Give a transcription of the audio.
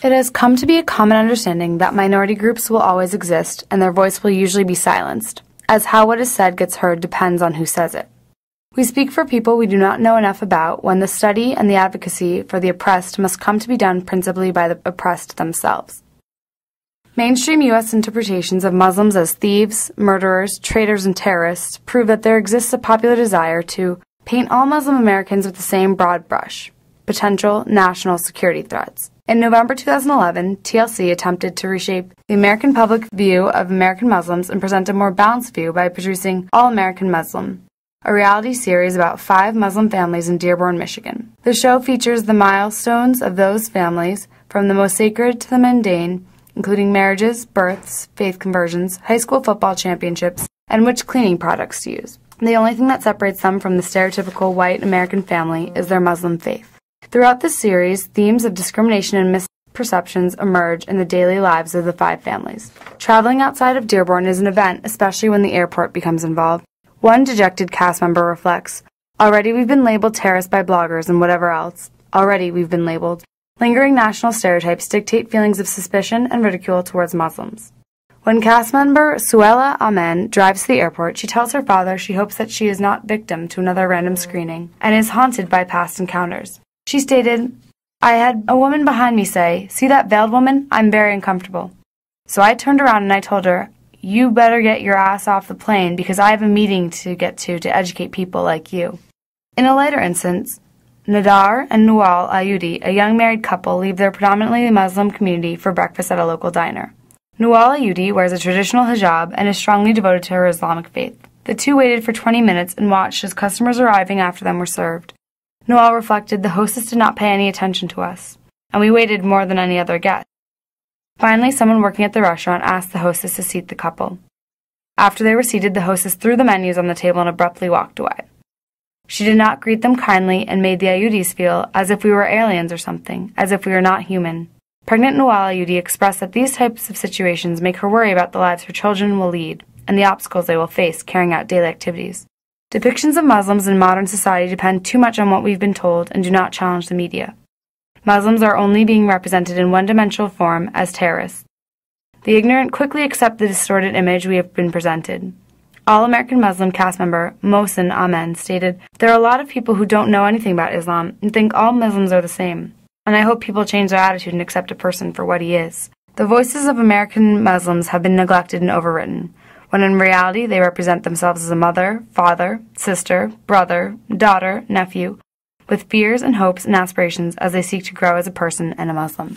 It has come to be a common understanding that minority groups will always exist and their voice will usually be silenced, as how what is said gets heard depends on who says it. We speak for people we do not know enough about when the study and the advocacy for the oppressed must come to be done principally by the oppressed themselves. Mainstream U.S. interpretations of Muslims as thieves, murderers, traitors, and terrorists prove that there exists a popular desire to paint all Muslim Americans with the same broad brush, potential national security threats. In November 2011, TLC attempted to reshape the American public view of American Muslims and present a more balanced view by producing All American Muslim, a reality series about 5 Muslim families in Dearborn, Michigan. The show features the milestones of those families, from the most sacred to the mundane, including marriages, births, faith conversions, high school football championships, and which cleaning products to use. The only thing that separates them from the stereotypical white American family is their Muslim faith. Throughout this series, themes of discrimination and misperceptions emerge in the daily lives of the 5 families. Traveling outside of Dearborn is an event, especially when the airport becomes involved. One dejected cast member reflects, "Already we've been labeled terrorists by bloggers and whatever else. Already we've been labeled." Lingering national stereotypes dictate feelings of suspicion and ridicule towards Muslims. When cast member Suela Ahmed drives to the airport, she tells her father she hopes that she is not victim to another random screening and is haunted by past encounters. She stated, "I had a woman behind me say, 'See that veiled woman? I'm very uncomfortable.' So I turned around and I told her, 'You better get your ass off the plane because I have a meeting to get to educate people like you.'" In a later instance, Nadar and Nawal Ayudi, a young married couple, leave their predominantly Muslim community for breakfast at a local diner. Nawal Ayudi wears a traditional hijab and is strongly devoted to her Islamic faith. The two waited for 20 minutes and watched as customers arriving after them were served. Nawal reflected, "The hostess did not pay any attention to us, and we waited more than any other guest." Finally, someone working at the restaurant asked the hostess to seat the couple. After they were seated, the hostess threw the menus on the table and abruptly walked away. She did not greet them kindly and made the Ayudis feel as if we were aliens or something, as if we were not human. Pregnant Nawal Ayudi expressed that these types of situations make her worry about the lives her children will lead and the obstacles they will face carrying out daily activities. Depictions of Muslims in modern society depend too much on what we've been told and do not challenge the media. Muslims are only being represented in one-dimensional form as terrorists. The ignorant quickly accept the distorted image we have been presented. All-American Muslim cast member Mohsen Amen stated, "There are a lot of people who don't know anything about Islam and think all Muslims are the same, and I hope people change their attitude and accept a person for what he is." The voices of American Muslims have been neglected and overwritten, when in reality they represent themselves as a mother, father, sister, brother, daughter, nephew, with fears and hopes and aspirations as they seek to grow as a person and a Muslim.